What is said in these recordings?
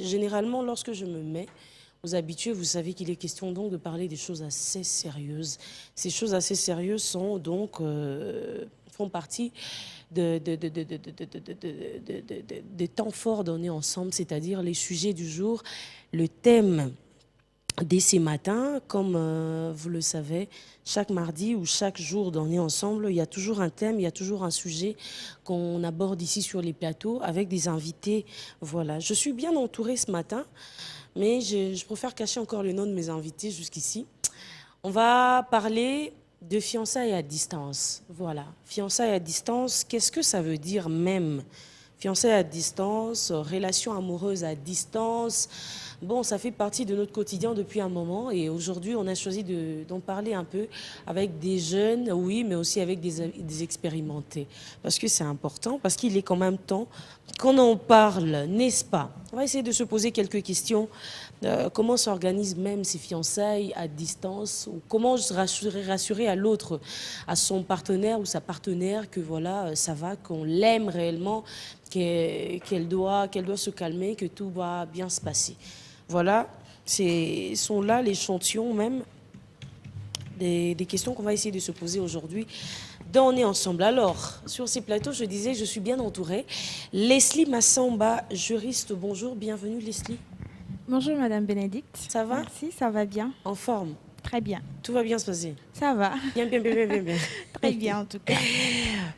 Généralement, lorsque je me mets aux habitués, vous savez qu'il est question donc de parler des choses assez sérieuses. Ces choses assez sérieuses sont donc font partie des temps forts donnés ensemble, c'est-à-dire les sujets du jour, le thème. Dès ces matins, comme vous le savez, chaque mardi ou chaque jour donné ensemble, il y a toujours un thème, il y a toujours un sujet qu'on aborde ici sur les plateaux avec des invités. Voilà, je suis bien entourée ce matin, mais je préfère cacher encore le nom de mes invités jusqu'ici. On va parler de fiançailles à distance. Voilà, fiançailles à distance, qu'est-ce que ça veut dire même? Fiançailles à distance, relations amoureuses à distance. Bon, ça fait partie de notre quotidien depuis un moment et aujourd'hui, on a choisi d'en parler un peu avec des jeunes, oui, mais aussi avec des expérimentés. Parce que c'est important, parce qu'il est quand même temps qu'on en parle, n'est-ce pas? On va essayer de se poser quelques questions. Comment s'organisent même ces fiançailles à distance? Ou comment rassurer à l'autre, à son partenaire ou sa partenaire que voilà, ça va, qu'on l'aime réellement, qu'elle doit se calmer, que tout va bien se passer. Voilà, sont là l'échantillon même des questions qu'on va essayer de se poser aujourd'hui dans On est ensemble. Alors, sur ces plateaux, je disais, je suis bien entourée. Leslie Massamba, juriste, bonjour, bienvenue Leslie. Bonjour Madame Bénédicte. Ça va? Merci, ça va bien. En forme? Très bien. Tout va bien se passer? Ça va. Bien. Très bien en tout cas.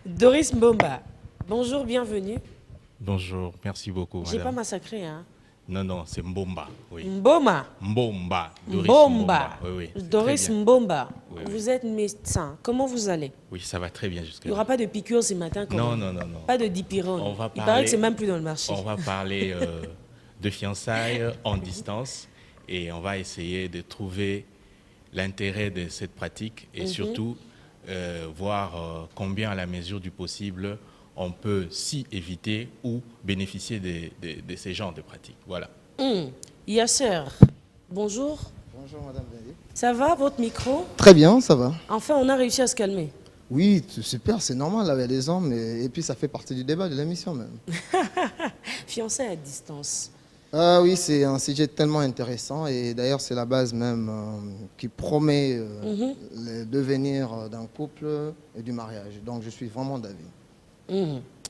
Doris Mbomba, bonjour, bienvenue. Bonjour, merci beaucoup. J'ai pas madame. massacré, hein? Non, c'est Mbomba. Oui. Mboma. Mbomba. Doris Mbomba. Oui, c'est Doris très bien. Mbomba. Oui. Vous êtes médecin. Comment vous allez? Oui, ça va très bien jusque Il n'y aura pas de piqûres ce matin quand Non, même. non. Pas de dipyrone. On va Il paraît parler- que c'est même plus dans le marché. On va parler de fiançailles en distance et on va essayer de trouver l'intérêt de cette pratique et surtout voir combien à la mesure du possible on peut s'y éviter ou bénéficier de ces genres de pratiques. Voilà. Yasser, bonjour. Bonjour Madame Bénédicte. Ça va, votre micro? Très bien, ça va. Enfin, on a réussi à se calmer. Oui, super, c'est normal avec les hommes et puis ça fait partie du débat de l'émission même. Fiancé à distance. Ah oui, c'est un sujet tellement intéressant et d'ailleurs c'est la base même qui promet le devenir d'un couple et du mariage. Donc je suis vraiment d'avis.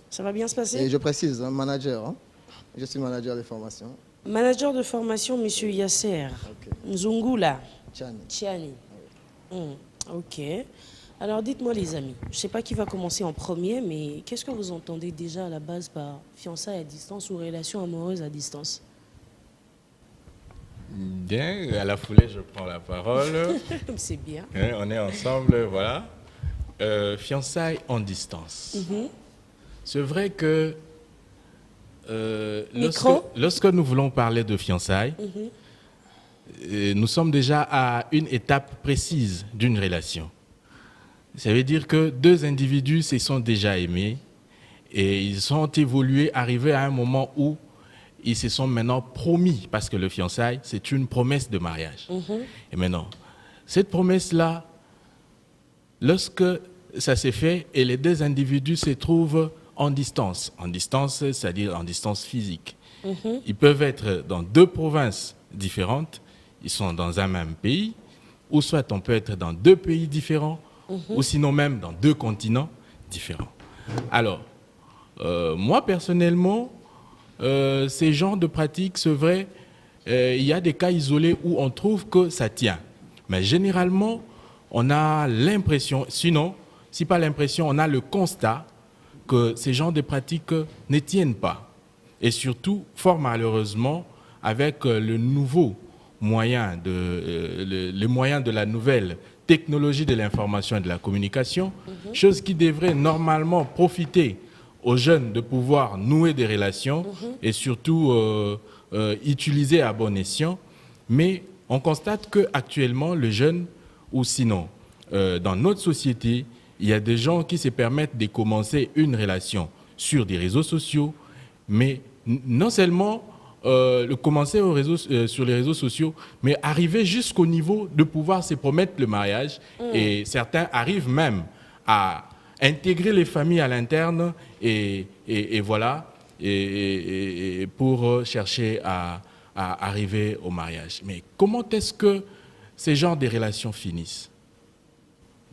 Ça va bien se passer? Et je précise, manager, hein. Je suis manager de formation. Manager de formation, monsieur Yasser. Ok. Nzungula. Tchani. Tchiani. Ok. Alors dites-moi les amis, je ne sais pas qui va commencer en premier, mais qu'est-ce que vous entendez déjà à la base par fiançailles à distance ou relations amoureuses à distance? Bien, à la foulée, je prends la parole. C'est bien. On est ensemble, voilà. Fiançailles en distance. C'est vrai que Micro. lorsque nous voulons parler de fiançailles, nous sommes déjà à une étape précise d'une relation. Ça veut dire que deux individus se sont déjà aimés et ils ont évolué, arrivés à un moment où ils se sont maintenant promis, parce que le fiançailles, c'est une promesse de mariage. Et maintenant, cette promesse-là, lorsque ça s'est fait et les deux individus se trouvent en distance, c'est-à-dire en distance physique. Ils peuvent être dans deux provinces différentes, ils sont dans un même pays, ou soit on peut être dans deux pays différents, ou sinon même dans deux continents différents. Alors, moi personnellement, ces genres de pratiques, c'est vrai, il y a des cas isolés où on trouve que ça tient. Mais généralement, on a l'impression, sinon, si pas l'impression, on a le constat que ces genres de pratiques ne tiennent pas. Et surtout, fort malheureusement, avec le nouveau moyen, le moyen de la nouvelle technologie de l'information et de la communication, chose qui devrait normalement profiter aux jeunes de pouvoir nouer des relations et surtout utiliser à bon escient. Mais on constate qu'actuellement, le jeune, ou sinon, dans notre société, il y a des gens qui se permettent de commencer une relation sur des réseaux sociaux, mais non seulement le commencer sur les réseaux sociaux, mais arriver jusqu'au niveau de pouvoir se promettre le mariage. Et certains arrivent même à intégrer les familles à l'interne et voilà, et pour chercher à arriver au mariage. Mais comment est-ce que ces genres de relations finissent?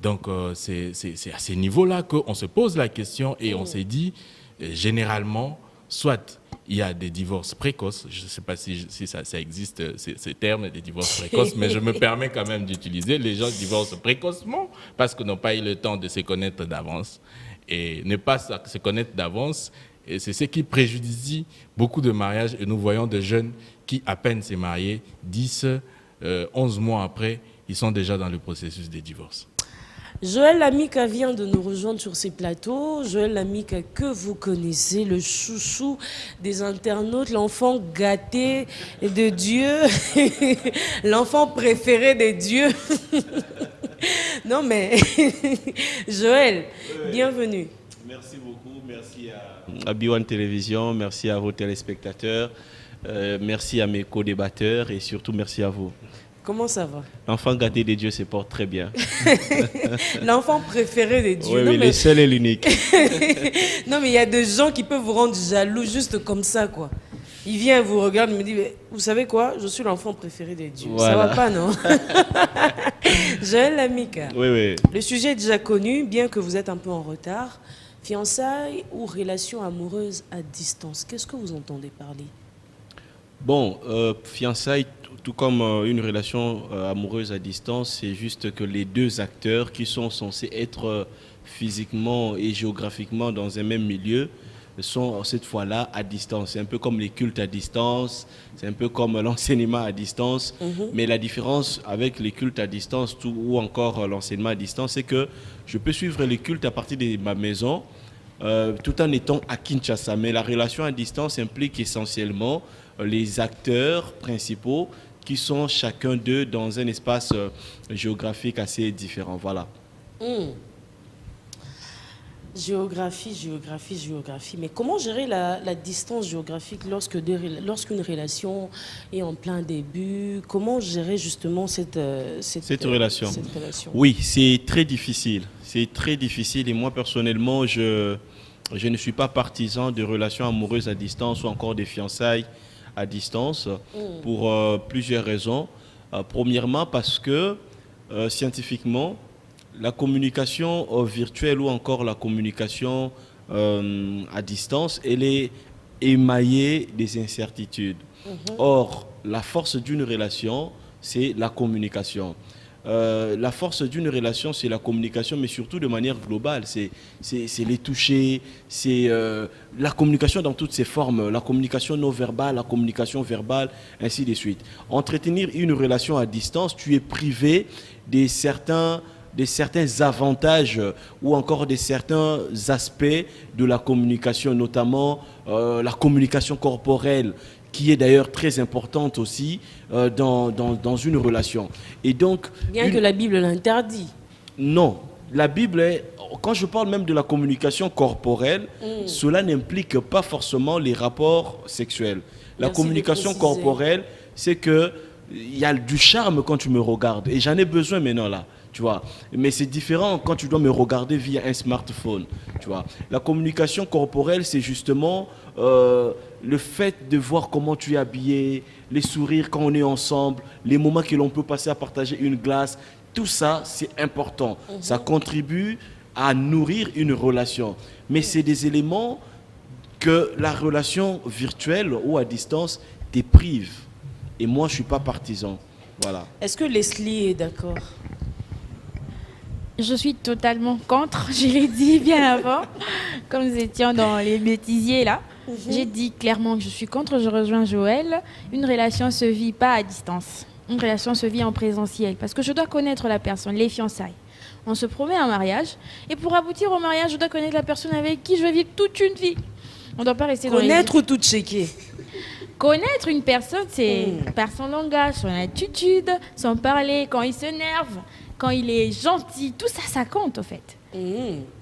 Donc, c'est à ce niveau-là qu'on se pose la question et on s'est dit, généralement, soit il y a des divorces précoces, je ne sais pas si ça existe, ces termes, des divorces précoces, mais je me permets quand même d'utiliser. Les gens divorcent précocement parce qu'ils n'ont pas eu le temps de se connaître d'avance. Et ne pas se connaître d'avance, c'est ce qui préjudicie beaucoup de mariages. Et nous voyons des jeunes qui, à peine s'est mariés, 10, 11 mois après, ils sont déjà dans le processus de divorce. Joël Lamika vient de nous rejoindre sur ces plateaux. Joël Lamika, que vous connaissez, le chouchou des internautes, l'enfant gâté de Dieu, l'enfant préféré des dieux. Non mais, Joël, bienvenue. Merci beaucoup, merci à B1 Télévision, merci à vos téléspectateurs, merci à mes co-débatteurs et surtout merci à vous. Comment ça va? L'enfant gâté des dieux se porte très bien. L'enfant préféré des dieux. Oui, Non, oui, mais... le seul et l'unique. Non, mais il y a des gens qui peuvent vous rendre jaloux juste comme ça, quoi. Il vient, vous regarde, il me dit, vous savez quoi? Je suis l'enfant préféré des dieux. Voilà. Ça va pas, non? Joël Lamika. Oui, oui. Le sujet est déjà connu, bien que vous êtes un peu en retard. Fiançailles ou relations amoureuses à distance. Qu'est-ce que vous entendez parler? Bon, fiançailles, tout comme une relation amoureuse à distance, c'est juste que les deux acteurs qui sont censés être physiquement et géographiquement dans un même milieu sont cette fois-là à distance. C'est un peu comme les cultes à distance, c'est un peu comme l'enseignement à distance. Mais la différence avec les cultes à distance ou encore l'enseignement à distance, c'est que je peux suivre les cultes à partir de ma maison tout en étant à Kinshasa. Mais la relation à distance implique essentiellement les acteurs principaux qui sont chacun d'eux dans un espace géographique assez différent. Voilà. Géographie. Mais comment gérer la distance géographique lorsqu'une relation est en plein début? Comment gérer justement cette relation? Oui, c'est très difficile. C'est très difficile et moi personnellement, je ne suis pas partisan de relations amoureuses à distance ou encore des fiançailles à distance pour plusieurs raisons. Premièrement, parce que scientifiquement, la communication virtuelle ou encore la communication à distance, elle est émaillée des incertitudes. Or, la force d'une relation, c'est la communication. La force d'une relation, c'est la communication, mais surtout de manière globale. C'est les toucher, c'est la communication dans toutes ses formes, la communication non verbale, la communication verbale, ainsi de suite. Entretenir une relation à distance, tu es privé de certains avantages ou encore de certains aspects de la communication, notamment la communication corporelle, qui est d'ailleurs très importante aussi dans une relation. Et donc, bien que la Bible l'interdit. Non, la Bible, quand je parle même de la communication corporelle, cela n'implique pas forcément les rapports sexuels. La communication corporelle, c'est que il y a du charme quand tu me regardes. Et j'en ai besoin maintenant là. Tu vois. Mais c'est différent quand tu dois me regarder via un smartphone. Tu vois. La communication corporelle, c'est justement le fait de voir comment tu es habillé, les sourires quand on est ensemble, les moments que l'on peut passer à partager une glace. Tout ça, c'est important. Ça contribue à nourrir une relation. Mais c'est des éléments que la relation virtuelle ou à distance déprive. Et moi, je ne suis pas partisan. Voilà. Est-ce que Leslie est d'accord? Je suis totalement contre, je l'ai dit bien avant, comme nous étions dans les bêtisiers là. J'ai dit clairement que je suis contre, je rejoins Joël. Une relation ne se vit pas à distance. Une relation se vit en présentiel. Parce que je dois connaître la personne, les fiançailles. On se promet un mariage. Et pour aboutir au mariage, je dois connaître la personne avec qui je vais vivre toute une vie. On ne doit pas rester connaître ou tout checker? Connaître une personne, c'est par son langage, son attitude, son parler, quand il s'énerve, quand il est gentil, tout ça, ça compte en fait.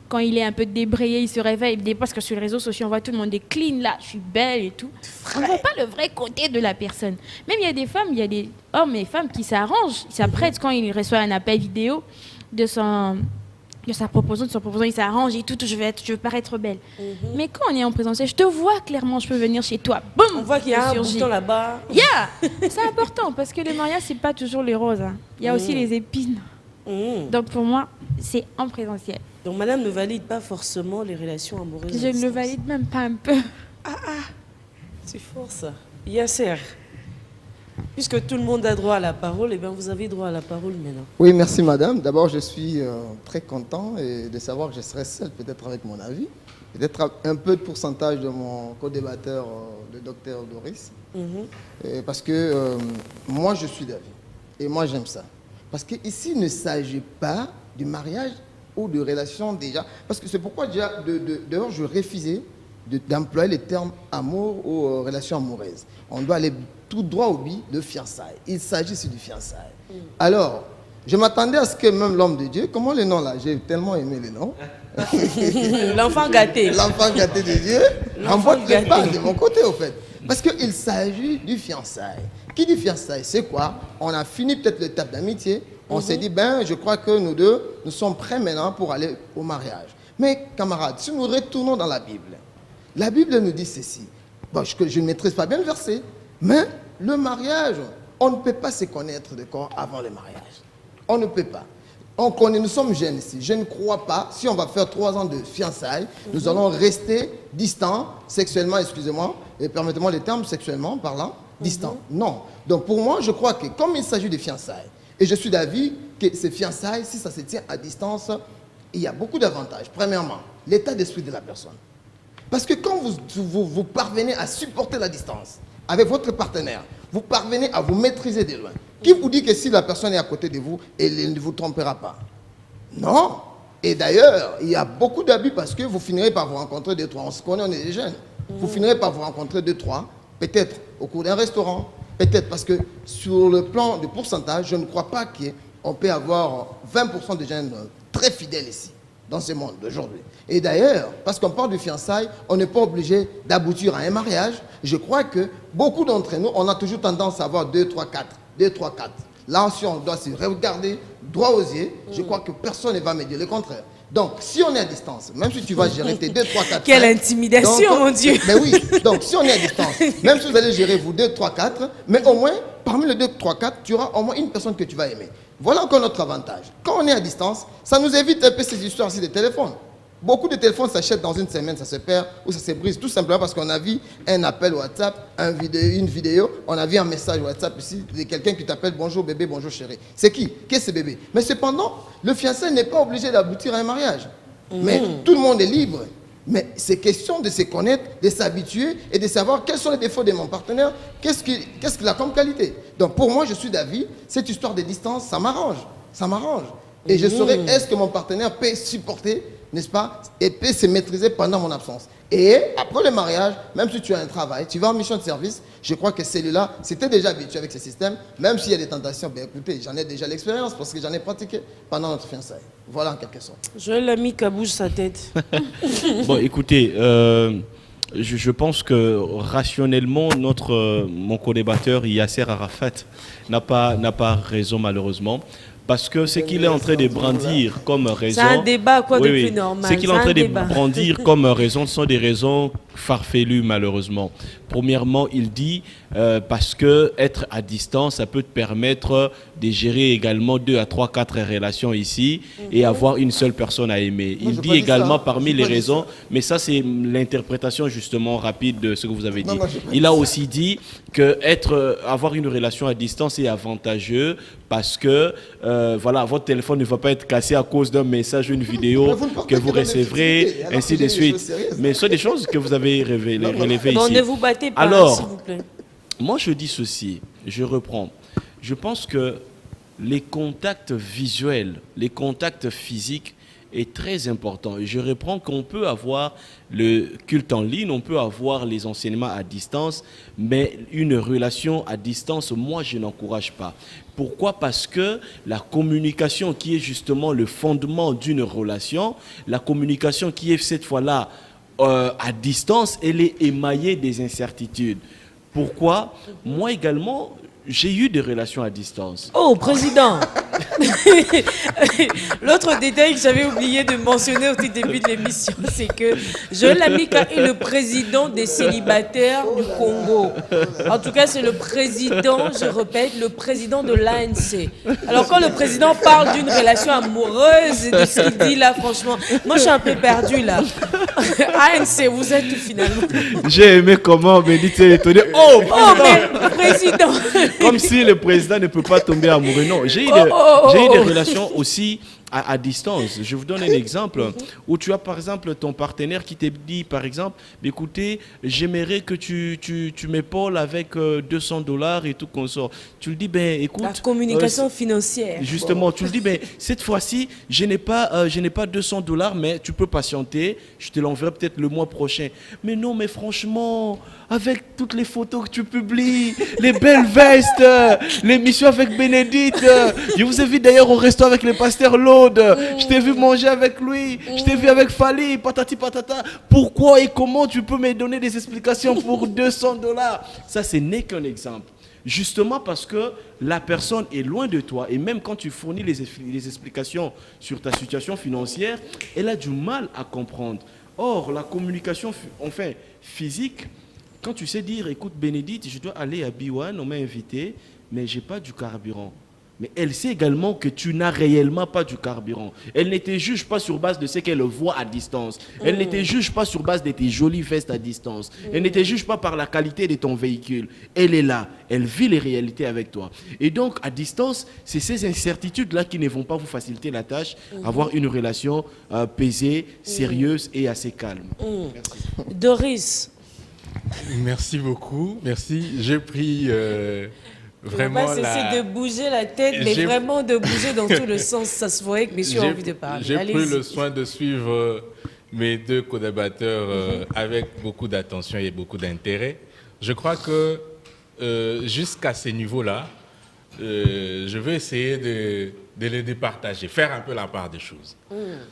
Quand il est un peu débrayé, il se réveille, parce que sur les réseaux sociaux, on voit tout le monde est clean là, je suis belle et tout. On ne voit pas le vrai côté de la personne. Même il y a des femmes, il y a des hommes et femmes qui s'arrangent, ils s'apprêtent quand ils reçoivent un appel vidéo de son de sa proposition, il s'arrange et tout, je veux paraître belle. Mais quand on est en présentiel, je te vois clairement, je peux venir chez toi. Boum, on voit qu'il y a un bouton là-bas. C'est important parce que le mariage, c'est pas toujours les roses. Hein. Il y a aussi les épines. Donc pour moi, c'est en présentiel. Donc madame ne valide pas forcément les relations amoureuses. Je ne le valide même pas un peu. C'est fort ça. Yasser, puisque tout le monde a droit à la parole, eh bien vous avez droit à la parole maintenant. Oui, merci madame. D'abord, je suis très content de savoir que je serai seul peut-être avec mon avis. Peut-être un peu de pourcentage de mon co-débatteur, le docteur Doris. Parce que moi, je suis d'avis. Et moi, j'aime ça. Parce qu'ici, il ne s'agit pas du mariage ou de relation déjà. Parce que c'est pourquoi déjà, d'ailleurs, je refusais d'employer les termes amour ou relation amoureuse. On doit aller tout droit au but de fiançailles. Il s'agit ici du fiançailles. Alors, je m'attendais à ce que même l'homme de Dieu, comment les noms là? J'ai tellement aimé les noms. L'enfant gâté. L'enfant gâté de Dieu. Remporte les pas de mon côté, au fait. Parce qu'il s'agit du fiançailles. Qui dit fiançailles, c'est quoi? On a fini peut-être l'étape d'amitié. On s'est dit, ben, je crois que nous deux, nous sommes prêts maintenant pour aller au mariage. Mais, camarades, si nous retournons dans la Bible nous dit ceci. Bon, je ne maîtrise pas bien le verset, mais le mariage, on ne peut pas se connaître de corps avant le mariage. On ne peut pas. On connaît, nous sommes jeunes ici. Je ne crois pas, si on va faire 3 ans de fiançailles, nous allons rester distants, sexuellement, excusez-moi, et permettez-moi les termes, sexuellement parlant, distants. Non. Donc pour moi, je crois que comme il s'agit de fiançailles, et je suis d'avis que ces fiançailles, si ça se tient à distance, il y a beaucoup d'avantages. Premièrement, l'état d'esprit de la personne. Parce que quand vous parvenez à supporter la distance avec votre partenaire, vous parvenez à vous maîtriser de loin. Qui vous dit que si la personne est à côté de vous, elle ne vous trompera pas? Non. Et d'ailleurs, il y a beaucoup d'abus parce que vous finirez par vous rencontrer 2-3. On se connaît, on est des jeunes. Vous finirez par vous rencontrer 2-3, peut-être au cours d'un restaurant, peut-être parce que sur le plan de pourcentage, je ne crois pas qu'on peut avoir 20% de jeunes très fidèles ici, dans ce monde d'aujourd'hui. Et d'ailleurs, parce qu'on parle de fiançailles, on n'est pas obligé d'aboutir à un mariage. Je crois que beaucoup d'entre nous, on a toujours tendance à avoir 2, 3, 4. 2, 3, 4. Là, si on doit se regarder droit aux yeux, je crois que personne ne va me dire le contraire. Donc, si on est à distance, même si tu vas gérer tes 2, 3, 4... Quelle intimidation, mon Dieu! Mais oui, donc si on est à distance, même si vous allez gérer vous 2, 3, 4, mais au moins, parmi les 2, 3, 4, tu auras au moins une personne que tu vas aimer. Voilà encore notre avantage. Quand on est à distance, ça nous évite un peu ces histoires-ci de téléphone. Beaucoup de téléphones s'achètent dans une semaine, ça se perd ou ça se brise, tout simplement parce qu'on a vu un appel WhatsApp, une vidéo, on a vu un message WhatsApp ici de quelqu'un qui t'appelle bonjour bébé, bonjour chérie. C'est qui? Qu'est-ce que bébé? Mais cependant, le fiancé n'est pas obligé d'aboutir à un mariage. Mais tout le monde est libre. Mais c'est question de se connaître, de s'habituer et de savoir quels sont les défauts de mon partenaire, qu'est-ce qu'il a comme qualité. Donc pour moi, je suis d'avis, cette histoire de distance, ça m'arrange. Ça m'arrange. Et je saurais, est-ce que mon partenaire peut supporter, n'est-ce pas, et peut se maîtriser pendant mon absence. Et après le mariage, même si tu as un travail, tu vas en mission de service, je crois que celui-là, c'était déjà habitué avec ce système, même s'il y a des tentations, bien écoutez, j'en ai déjà l'expérience parce que j'en ai pratiqué pendant notre fiançailles. Voilà en quelque sorte. Joël Lamy bouge sa tête. Bon, écoutez, je pense que rationnellement, mon co-débatteur Yasser Arafat n'a pas raison malheureusement. Parce que ce qu'il est en train de brandir comme raison... C'est un débat quoi de plus normal. Ce qu'il est en train de brandir comme raison, ce sont des raisons farfelues malheureusement. Premièrement, il dit parce que être à distance, ça peut te permettre de gérer également 2 à 3, 4 relations ici et avoir une seule personne à aimer. Il dit également parmi les raisons, mais ça c'est l'interprétation justement rapide de ce que vous avez dit. Il a aussi dit que avoir une relation à distance est avantageux parce que voilà, votre téléphone ne va pas être cassé à cause d'un message ou une vidéo que vous recevrez, ainsi de suite. Mais ce sont des choses que vous avez relevées ici. Ne vous battez pas, alors, s'il vous plaît. Moi, je dis ceci, je reprends. Je pense que les contacts visuels, les contacts physiques est très important. Et je reprends qu'on peut avoir le culte en ligne, on peut avoir les enseignements à distance, mais une relation à distance, moi, je n'encourage pas. Pourquoi? Parce que la communication qui est justement le fondement d'une relation, la communication qui est cette fois-là à distance, elle est émaillée des incertitudes. Pourquoi? Moi également, J'ai eu des relations à distance. Oh, président. L'autre détail que j'avais oublié de mentionner au tout début de l'émission, c'est que Joël Amika est le président des célibataires du Congo. En tout cas, c'est le président, je répète, le président de l'ANC. Alors quand le président parle d'une relation amoureuse et de ce qu'il dit là, franchement, moi je suis un peu perdu là. ANC, vous êtes tout finalement. J'ai aimé comment Bénédicte s'est étonné. Oh, mais président. Comme si le président ne peut pas tomber amoureux. Non, j'ai eu des relations aussi à distance. Je vous donne un exemple où tu as par exemple ton partenaire qui te dit par exemple, écoutez, j'aimerais que tu m'épaules avec $200 et tout consort. Tu le dis, ben écoute. La communication financière. Justement, tu le dis, ben cette fois-ci, je n'ai pas $200, mais tu peux patienter, je te l'enverrai peut-être le mois prochain. Mais non, mais franchement, avec toutes les photos que tu publies, les belles vestes, l'émission avec Bénédicte, je vous ai vu d'ailleurs au resto avec le pasteur Lowe. Je t'ai vu manger avec lui, je t'ai vu avec Fali, patati patata. Pourquoi et comment tu peux me donner des explications pour $200? Ça, ce n'est qu'un exemple. Justement parce que la personne est loin de toi et même quand tu fournis les explications sur ta situation financière, elle a du mal à comprendre. Or, la communication physique, quand tu sais dire, écoute Bénédicte, je dois aller à B1, on m'a invité, mais je n'ai pas du carburant. Mais elle sait également que tu n'as réellement pas du carburant. Elle ne te juge pas sur base de ce qu'elle voit à distance. Elle ne te juge pas sur base de tes jolies vestes à distance. Elle ne te juge pas par la qualité de ton véhicule. Elle est là. Elle vit les réalités avec toi. Et donc, à distance, c'est ces incertitudes-là qui ne vont pas vous faciliter la tâche, avoir une relation paisée, sérieuse et assez calme. Merci. Doris. Merci beaucoup. Merci. J'ai pris... vraiment, on va pas cesser de bouger la tête, mais vraiment de bouger dans tout le sens. Ça se voyait que messieurs ont envie de parler. J'ai pris le soin de suivre mes deux co-débatteurs avec beaucoup d'attention et beaucoup d'intérêt. Je crois que jusqu'à ce niveau-là, je vais essayer de les départager, faire un peu la part des choses.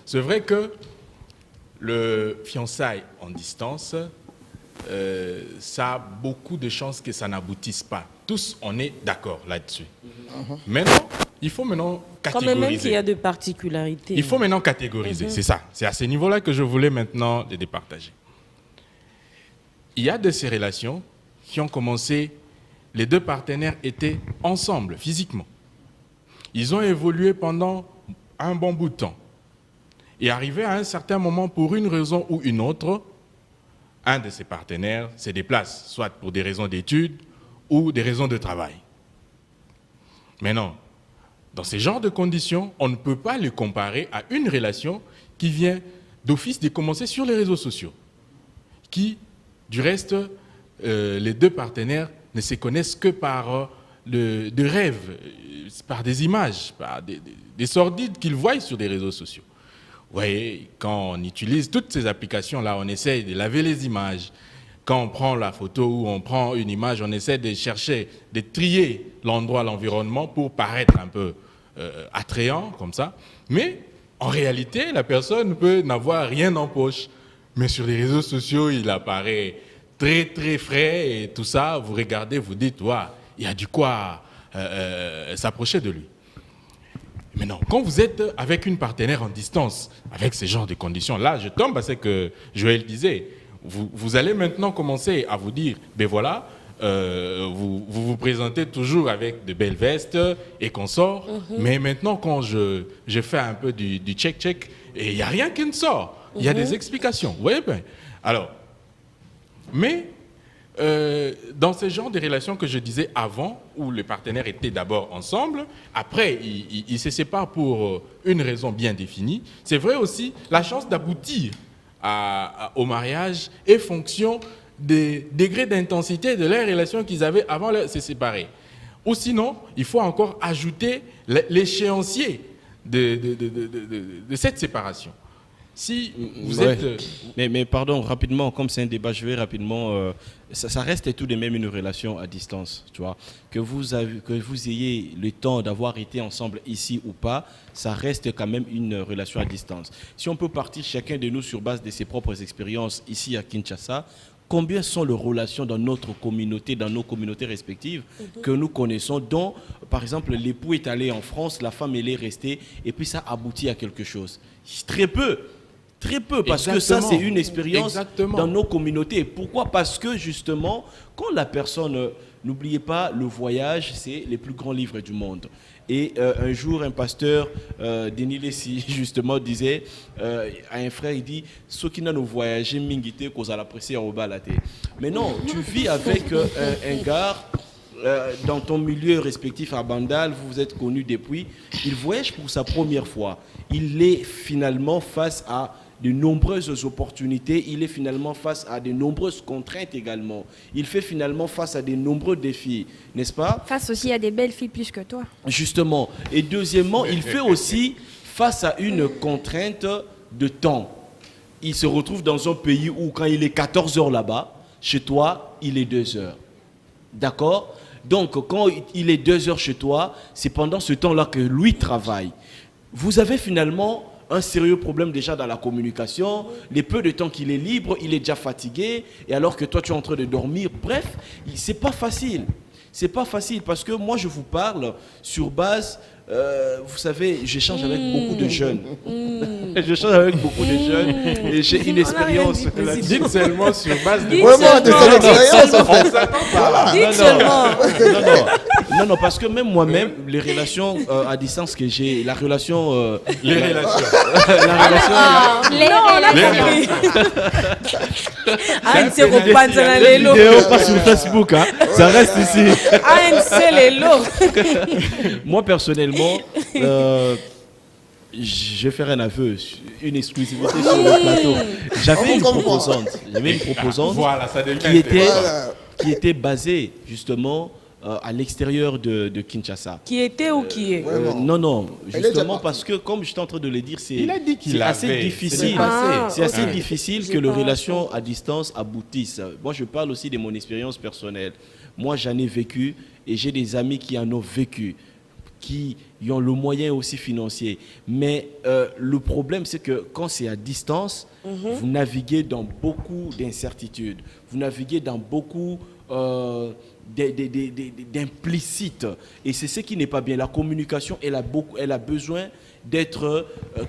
C'est vrai que le fiançailles en distance, ça a beaucoup de chances que ça n'aboutisse pas. Tous, on est d'accord là-dessus. Maintenant, il faut maintenant catégoriser. Quand même qu'il y a de particularités. Il faut maintenant catégoriser, c'est ça. C'est à ce niveau-là que je voulais maintenant les départager. Il y a de ces relations qui ont commencé, les deux partenaires étaient ensemble, physiquement. Ils ont évolué pendant un bon bout de temps. Et arrivé à un certain moment, pour une raison ou une autre, un de ces partenaires se déplace, soit pour des raisons d'études, ou des raisons de travail. Mais non, dans ce genre de conditions, on ne peut pas le comparer à une relation qui vient d'office de commencer sur les réseaux sociaux, qui, du reste, les deux partenaires ne se connaissent que par de rêves, par des images, par des sordides qu'ils voient sur des réseaux sociaux. Vous voyez, quand on utilise toutes ces applications-là, on essaye de laver les images. Quand on prend la photo ou on prend une image, on essaie de chercher, de trier l'endroit, l'environnement pour paraître un peu attrayant, comme ça. Mais en réalité, la personne peut n'avoir rien en poche. Mais sur les réseaux sociaux, il apparaît très, très frais et tout ça. Vous regardez, vous dites, ouais, il y a du quoi s'approcher de lui. Maintenant, quand vous êtes avec une partenaire en distance, avec ce genre de conditions-là, je tombe à ce que Joël disait. Vous allez maintenant commencer à vous dire, ben voilà, vous vous présentez toujours avec de belles vestes et consorts, mais maintenant quand je fais un peu du check-check, et il n'y a rien qui ne sort. Il y a des explications. Vous voyez bien. Alors, mais dans ce genre de relations que je disais avant, où les partenaires étaient d'abord ensemble, après ils se séparent pour une raison bien définie, c'est vrai aussi la chance d'aboutir au mariage est fonction des degrés d'intensité de leur relation qu'ils avaient avant de se séparer. Ou sinon, il faut encore ajouter l'échéancier de cette séparation. Si vous êtes... Mais pardon, rapidement, comme c'est un débat, je vais rapidement... ça reste tout de même une relation à distance, tu vois. Que vous ayez le temps d'avoir été ensemble ici ou pas, ça reste quand même une relation à distance. Si on peut partir chacun de nous sur base de ses propres expériences ici à Kinshasa, combien sont les relations dans notre communauté, dans nos communautés respectives que nous connaissons, dont, par exemple, l'époux est allé en France, la femme, elle est restée, et puis ça aboutit à quelque chose. Très peu. Très peu, parce que ça, c'est une expérience dans nos communautés. Pourquoi? Parce que, justement, quand la personne... N'oubliez pas, le voyage, c'est les plus grands livres du monde. Et un jour, un pasteur, Denis Lessi, justement, disait à un frère, il dit « Ceux qui n'ont voyagé, mingité, cause à la presser au balaté. » Mais non, tu vis avec un gars dans ton milieu respectif à Bandal, vous êtes connus depuis, il voyage pour sa première fois. Il est finalement face à de nombreuses opportunités, il est finalement face à de nombreuses contraintes également. Il fait finalement face à de nombreux défis, n'est-ce pas? Face aussi à des belles filles plus que toi. Justement. Et deuxièmement, il fait aussi face à une contrainte de temps. Il se retrouve dans un pays où quand il est 14 heures là-bas, chez toi, il est 2 heures. D'accord? Donc, quand il est 2 heures chez toi, c'est pendant ce temps-là que lui travaille. Vous avez finalement un sérieux problème déjà dans la communication. Les peu de temps qu'il est libre, il est déjà fatigué. Et alors que toi, tu es en train de dormir. Bref, c'est pas facile. C'est pas facile parce que moi, je vous parle sur base... vous savez, j'échange avec beaucoup de jeunes. J'échange avec beaucoup de jeunes et j'ai une expérience. Dites seulement sur base de... Vraiment, de cette expérience, en fait. Dites seulement. Non, parce que même moi-même, les relations à distance que j'ai, la relation... Les relations. la relation... Les vidéos pas sur Facebook, hein. Ça reste ici. Moi, personnellement, je vais faire un aveu, une exclusivité sur le plateau. J'avais une proposante Voilà, ça devient qui était basée justement à l'extérieur de Kinshasa. Qui était ou qui est? Non, justement parce que comme j'étais en train de le dire, c'est assez difficile. C'est assez difficile que les relations à distance aboutissent. Moi, je parle aussi de mon expérience personnelle. Moi, j'en ai vécu et j'ai des amis qui en ont vécu, qui ont le moyen aussi financier. Mais le problème, c'est que quand c'est à distance, vous naviguez dans beaucoup d'incertitudes. Vous naviguez dans beaucoup d'implicites. Et c'est ce qui n'est pas bien. La communication, elle a besoin d'être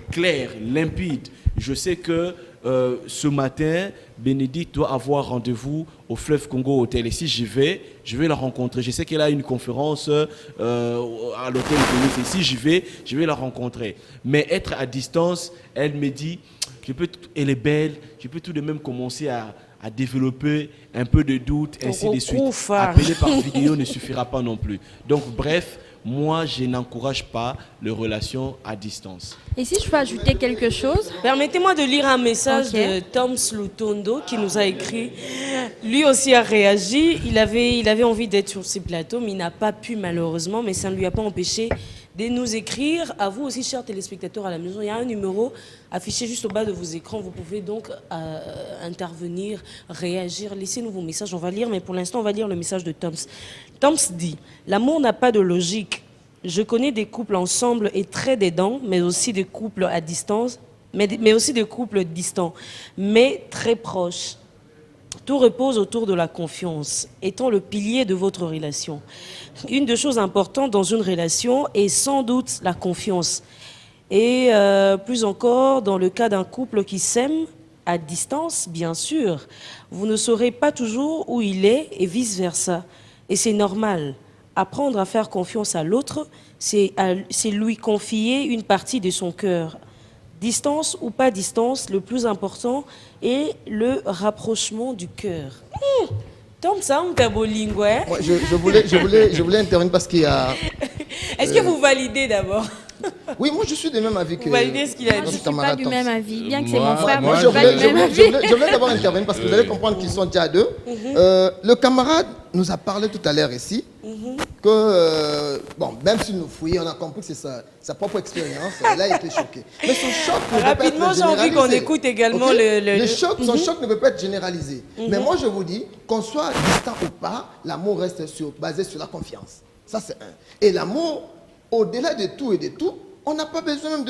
claire, limpide. Je sais que ce matin, Bénédicte doit avoir rendez-vous au Fleuve Congo Hotel. Et si je vais la rencontrer. Je sais qu'elle a une conférence à l'hôtel de Nice. Et si je vais la rencontrer. Mais être à distance, elle me dit, elle est belle, je peux tout de même commencer à développer un peu de doute, ainsi de suite. Appeler par vidéo ne suffira pas non plus. Donc, bref, moi, je n'encourage pas les relations à distance. Et si je peux ajouter quelque chose? Permettez-moi de lire un message de Tom Slutondo qui nous a écrit. Lui aussi a réagi. Il avait envie d'être sur ces plateaux, mais il n'a pas pu malheureusement. Mais ça ne lui a pas empêché de nous écrire. À vous aussi, chers téléspectateurs à la maison, il y a un numéro affiché juste au bas de vos écrans. Vous pouvez donc intervenir, réagir. Laissez-nous vos messages, on va lire. Mais pour l'instant, on va lire le message de Toms. Toms dit « L'amour n'a pas de logique. Je connais des couples ensemble et très aidants, mais aussi des couples à distance, mais aussi des couples distants, mais très proches. Tout repose autour de la confiance, étant le pilier de votre relation. Une des choses importantes dans une relation est sans doute la confiance. Et plus encore, dans le cas d'un couple qui s'aime à distance, bien sûr, vous ne saurez pas toujours où il est et vice-versa. Et c'est normal. Apprendre à faire confiance à l'autre, c'est lui confier une partie de son cœur. Distance ou pas distance, le plus important est le rapprochement du cœur. Tom, ça, on t'a beau lingue, hein? Je voulais intervenir parce qu'il y a... Est-ce que vous validez d'abord? Oui, moi je suis du même avis que... Vous validez ce qu'il a dit? Je ne suis pas du même avis, bien que c'est mon frère. Moi, je voulais d'abord intervenir parce que vous allez comprendre qu'ils sont déjà deux. Le camarade nous a parlé tout à l'heure ici que, bon, même s'il nous fouillait, on a compris que c'est sa propre expérience. Elle a été choquée. Mais son choc ne peut pas être généralisé. Rapidement, j'ai envie qu'on écoute également Son choc ne peut pas être généralisé. Mais moi, je vous dis, qu'on soit distant ou pas, l'amour reste basé sur la confiance. Ça, c'est un. Et l'amour, au-delà de tout et de tout, on n'a pas besoin même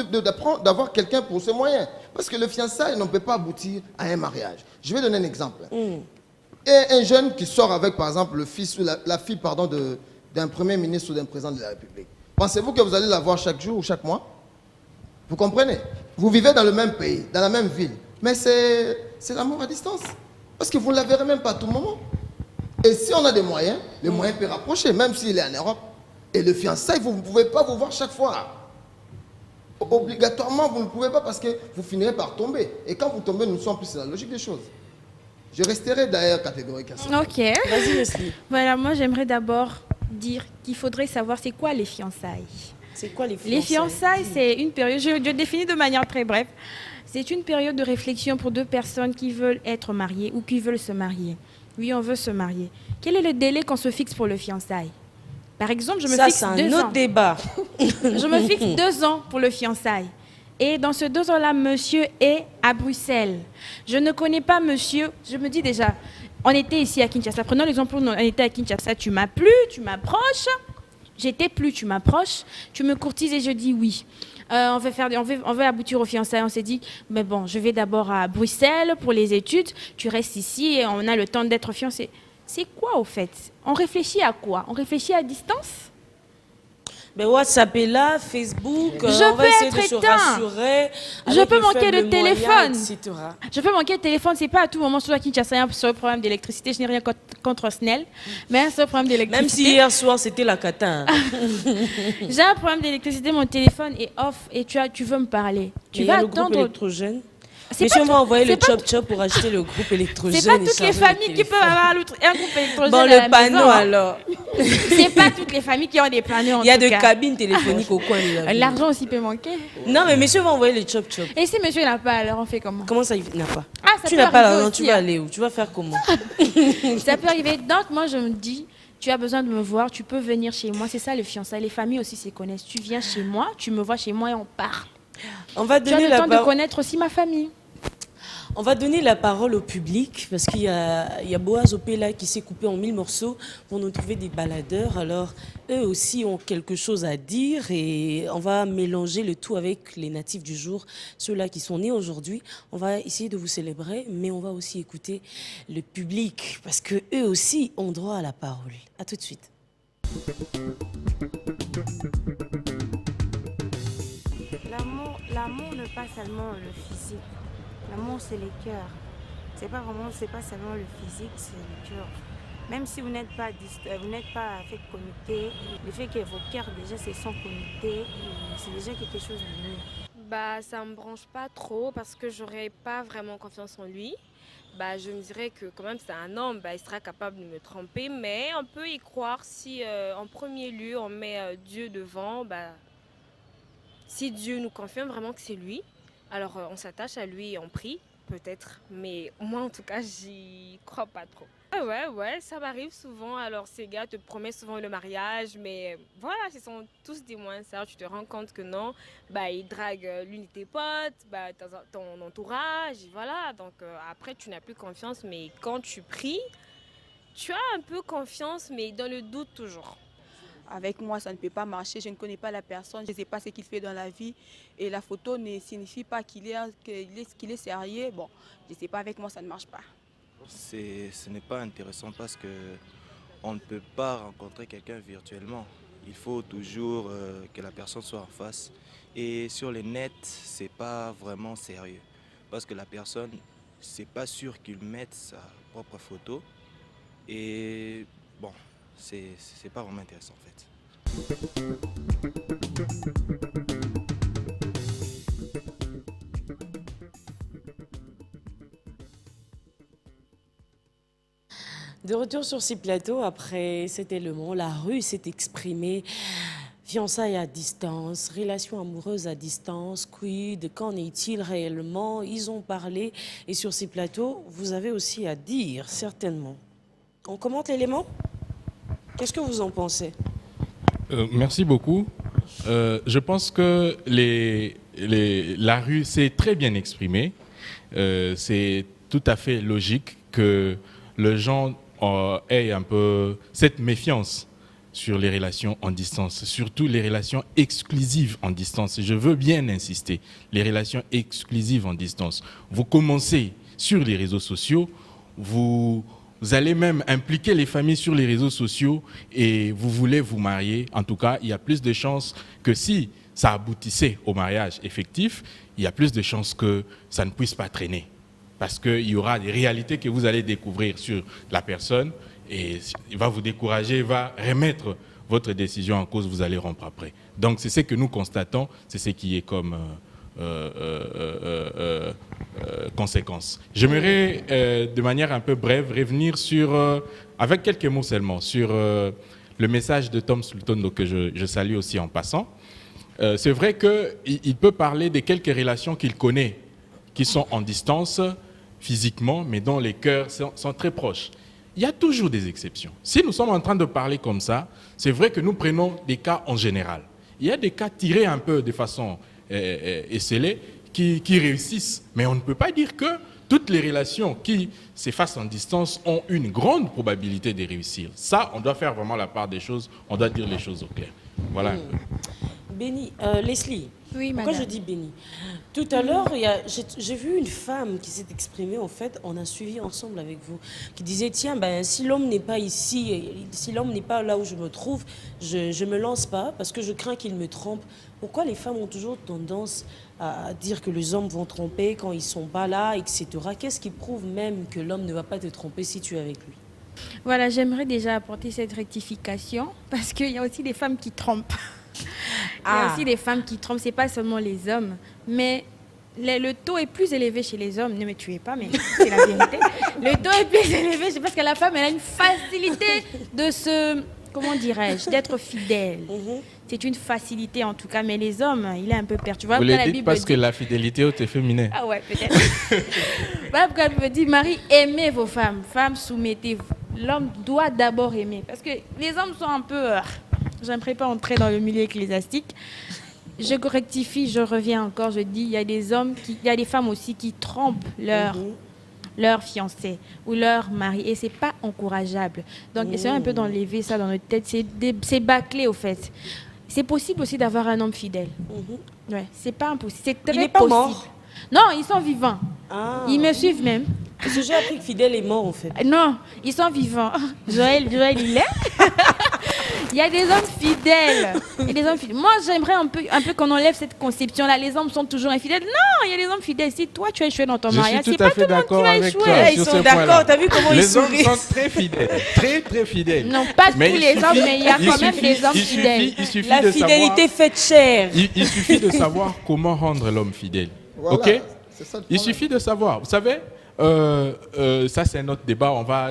d'avoir quelqu'un pour ce moyen. Parce que le fiançailles ne peut pas aboutir à un mariage. Je vais donner un exemple. Et un jeune qui sort avec, par exemple, le fils ou la fille pardon, d'un premier ministre ou d'un président de la République. Pensez-vous que vous allez la voir chaque jour ou chaque mois? Vous comprenez? Vous vivez dans le même pays, dans la même ville. Mais c'est l'amour à distance. Parce que vous ne la verrez même pas à tout moment. Et si on a des moyens, les moyens peuvent rapprocher, même s'il est en Europe. Et le fiançailles, vous ne pouvez pas vous voir chaque fois. Obligatoirement, vous ne pouvez pas parce que vous finirez par tomber. Et quand vous tombez, nous sommes plus, c'est la logique des choses. Je resterai d'ailleurs catégorique à ça. Ok. Vas-y, Leslie. Voilà, moi j'aimerais d'abord dire qu'il faudrait savoir c'est quoi les fiançailles. C'est quoi les fiançailles? Les fiançailles, c'est une période, je définis de manière très brève, c'est une période de réflexion pour deux personnes qui veulent être mariées ou qui veulent se marier. Oui, on veut se marier. Quel est le délai qu'on se fixe pour le fiançailles? Par exemple, je me fixe 2 ans. Ça, c'est un autre débat. Je me fixe 2 ans pour le fiançailles. Et dans ce 2 ans-là, monsieur est à Bruxelles. Je ne connais pas monsieur. Je me dis déjà, on était ici à Kinshasa. Prenons l'exemple où on était à Kinshasa. Tu m'as plu, tu m'approches. J'étais plus, tu m'approches. Tu me courtises et je dis oui. On veut aboutir aux fiançailles. On s'est dit, mais bon, je vais d'abord à Bruxelles pour les études. Tu restes ici et on a le temps d'être fiancés. C'est quoi au fait? On réfléchit à quoi? On réfléchit à distance? Mais WhatsApp est là, Facebook, Je on va peux essayer être de se éteint. rassurer. Je peux manquer de téléphone. Etc. Je peux manquer de téléphone, c'est pas à tout moment, sur la Kinshasa, il y a un seul problème d'électricité. Je n'ai rien contre Snell, mais un seul problème d'électricité. Même si hier soir c'était la cata. J'ai un problème d'électricité, mon téléphone est off et tu veux me parler. Tu vas le groupe attendre. électrogène. C'est Monsieur pas m'a tout- envoyé le c'est pas chop-chop pour acheter le groupe électrogène. C'est pas et toutes les charger le familles qui téléphone. peuvent avoir un groupe électrogène Bon, à la le panneau maison, hein. alors. C'est pas toutes les familles qui ont des panneaux en Il y a tout des cas. cabines téléphoniques au coin de la ville. L'argent aussi peut manquer. Non, mais monsieur va envoyer le chop-chop. Et si monsieur n'a pas, alors on fait comment? Comment ça, il n'a pas? Ah, ça Tu peut n'as pas arriver l'argent, aussi, tu vas hein. aller où? Tu vas faire comment? Ça peut arriver. Donc, moi, je me dis, tu as besoin de me voir, tu peux venir chez moi. C'est ça, le fiançailles. Les familles aussi se connaissent. Tu viens chez moi, tu me vois chez moi et on parle. On va Tu as donner le la temps de parole. connaître aussi ma famille. On va donner la parole au public parce qu'il y a Boaz Opela qui s'est coupé en 1000 morceaux pour nous trouver des baladeurs. Alors, eux aussi ont quelque chose à dire et on va mélanger le tout avec les natifs du jour, ceux-là qui sont nés aujourd'hui. On va essayer de vous célébrer, mais on va aussi écouter le public parce que eux aussi ont droit à la parole. À tout de suite. L'amour n'est pas seulement le physique. L'amour, c'est les cœurs. C'est pas seulement le physique, c'est le cœur. Même si vous n'êtes pas fait connecté, le fait que vos cœurs déjà se sont connectés, c'est déjà quelque chose de mieux. Bah, ça me branche pas trop parce que j'aurais pas vraiment confiance en lui. Bah, je me dirais que quand même c'est un homme, bah, il sera capable de me tromper, mais on peut y croire si en premier lieu on met Dieu devant. Bah, si Dieu nous confirme vraiment que c'est lui, alors on s'attache à lui et on prie, peut-être. Mais moi en tout cas, j'y crois pas trop. Ouais, ça m'arrive souvent. Alors ces gars te promettent souvent le mariage, mais voilà, ils sont tous des mensonges. Tu te rends compte que non, bah ils draguent l'une de tes potes, bah ton entourage, et voilà. Donc après tu n'as plus confiance, mais quand tu pries, tu as un peu confiance, mais dans le doute toujours. Avec moi, ça ne peut pas marcher. Je ne connais pas la personne. Je ne sais pas ce qu'il fait dans la vie. Et la photo ne signifie pas qu'il est sérieux. Bon, je ne sais pas, avec moi, ça ne marche pas. Ce n'est pas intéressant parce qu'on ne peut pas rencontrer quelqu'un virtuellement. Il faut toujours que la personne soit en face. Et sur les nets, ce n'est pas vraiment sérieux. Parce que la personne, c'est pas sûr qu'il mette sa propre photo. Et bon, c'est pas vraiment intéressant en fait. De retour sur ces plateaux, après cet élément, la rue s'est exprimée. Fiançailles à distance, relations amoureuses à distance, quid, qu'en est-il réellement? Ils ont parlé et sur ces plateaux, vous avez aussi à dire, certainement. On commente l'élément? Qu'est-ce que vous en pensez? Merci beaucoup. Je pense que la rue s'est très bien exprimée. C'est tout à fait logique que les gens aient un peu cette méfiance sur les relations en distance, surtout les relations exclusives en distance. Je veux bien insister, les relations exclusives en distance. Vous commencez sur les réseaux sociaux, vous vous allez même impliquer les familles sur les réseaux sociaux et vous voulez vous marier, en tout cas, il y a plus de chances que si ça aboutissait au mariage effectif, il y a plus de chances que ça ne puisse pas traîner. Parce qu'il y aura des réalités que vous allez découvrir sur la personne et il va vous décourager, il va remettre votre décision en cause, vous allez rompre après. Donc c'est ce que nous constatons, c'est ce qui est comme conséquence. J'aimerais de manière un peu brève revenir sur, avec quelques mots seulement, sur le message de Tom Sultan que je salue aussi en passant. C'est vrai qu'il peut parler de quelques relations qu'il connaît qui sont en distance physiquement, mais dont les cœurs sont très proches. Il y a toujours des exceptions. Si nous sommes en train de parler comme ça, c'est vrai que nous prenons des cas en général. Il y a des cas tirés un peu de façon esselée qui réussissent, mais on ne peut pas dire que toutes les relations qui s'effacent en distance ont une grande probabilité de réussir. Ça, on doit faire vraiment la part des choses, on doit dire les choses au clair. Voilà un peu. Béni, Leslie, Oui, pourquoi madame. je dis Béni? Tout à l'heure, j'ai vu une femme qui s'est exprimée, en fait, on a suivi ensemble avec vous, qui disait, tiens, ben, si l'homme n'est pas ici, si l'homme n'est pas là où je me trouve, je ne me lance pas parce que je crains qu'il me trompe. Pourquoi les femmes ont toujours tendance à dire que les hommes vont tromper quand ils ne sont pas là, etc. Qu'est-ce qui prouve même que l'homme ne va pas te tromper si tu es avec lui? Voilà, j'aimerais déjà apporter cette rectification parce qu'il y a aussi des femmes qui trompent. Il y a aussi des femmes qui trompent, c'est pas seulement les hommes, mais le taux est plus élevé chez les hommes. Ne me tuez pas, mais c'est la vérité. Le taux est plus élevé, c'est parce que la femme, elle a une facilité de se, comment dirais-je, d'être fidèle. C'est une facilité en tout cas, mais les hommes, il est un peu perturbé. Vous le dites parce que la fidélité est féminine. Ah ouais, peut-être. Voilà pourquoi elle me dit, Marie, aimez vos femmes. Femmes, soumettez-vous. L'homme doit d'abord aimer. Parce que les hommes sont un peu... j'aimerais pas entrer dans le milieu ecclésiastique. Je rectifie, je reviens encore, je dis, il y a des hommes, il y a des femmes aussi qui trompent leur fiancé ou leur mari. Et c'est pas encourageable. Donc, essayons un peu d'enlever ça dans notre tête. C'est bâclé, au fait. C'est possible aussi d'avoir un homme fidèle. Ouais, c'est pas impossible. C'est très Il n'est pas possible. mort? Non, ils sont vivants. Ah. Ils me suivent même. Parce que j'ai appris que Fidèle est mort, en fait. Non, ils sont vivants. Joël, il est. Il y a des hommes fidèles. Et des hommes fidèles. Moi, j'aimerais un peu qu'on enlève cette conception-là. Les hommes sont toujours infidèles. Non, il y a des hommes fidèles. Si toi, tu as échoué dans ton mariage, Je suis c'est tout à pas fait tout le monde qui d'accord va avec toi. échouer. Ils sont d'accord, t'as vu comment ils Les hommes sourient? sont très fidèles, très très fidèles. Non, pas Mais tous il les suffit- hommes, mais il y a quand même des hommes il fidèles. suffit La de fidélité savoir, fait cher. il suffit de savoir comment rendre l'homme fidèle. Voilà, Ok? c'est ça le Il problème. suffit de savoir. Vous savez, ça c'est un autre débat. On va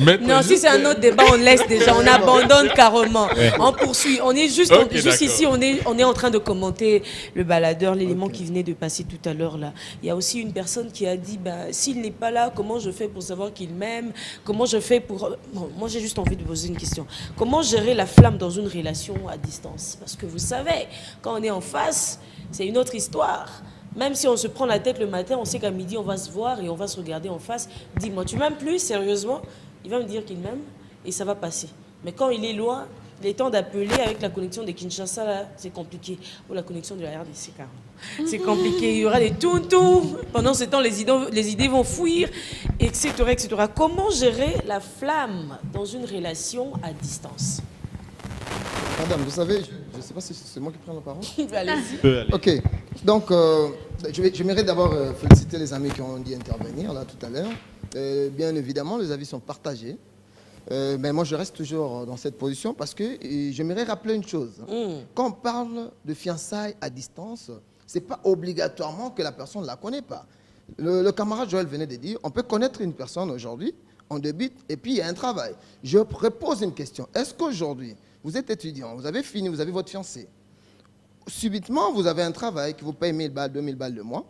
mettre. Non, si c'est un autre débat, on laisse déjà, on abandonne carrément. On poursuit. On est juste, Ok, juste d'accord. ici, on est en train de commenter le baladeur, l'élément qui venait de passer tout à l'heure là. Il y a aussi une personne qui a dit, bah, s'il n'est pas là, comment je fais pour savoir qu'il m'aime? Comment je fais pour... Bon, moi j'ai juste envie de poser une question. Comment gérer la flamme dans une relation à distance? Parce que vous savez, quand on est en face, c'est une autre histoire. Même si on se prend la tête le matin, on sait qu'à midi, on va se voir et on va se regarder en face. Dis-moi, tu m'aimes plus, sérieusement? Il va me dire qu'il m'aime et ça va passer. Mais quand il est loin, il est temps d'appeler avec la connexion de Kinshasa, là, c'est compliqué. Ou la connexion de la RDC, carrément. C'est compliqué. Il y aura des toum-toum. Pendant ce temps, les idées vont fuir, etc., etc. Comment gérer la flamme dans une relation à distance? Madame, vous savez, je ne sais pas si c'est moi qui prends la parole. Allez-y. Ok, donc j'aimerais d'abord féliciter les amis qui ont dit intervenir là tout à l'heure. Bien évidemment, les avis sont partagés. Mais moi, je reste toujours dans cette position parce que j'aimerais rappeler une chose. Quand on parle de fiançailles à distance, ce n'est pas obligatoirement que la personne ne la connaît pas. Le camarade Joël venait de dire, on peut connaître une personne aujourd'hui, on débute et puis il y a un travail. Je repose une question. Est-ce qu'aujourd'hui, vous êtes étudiant, vous avez fini, vous avez votre fiancé. Subitement, vous avez un travail qui vous paye 1000 balles, 2000 balles le mois,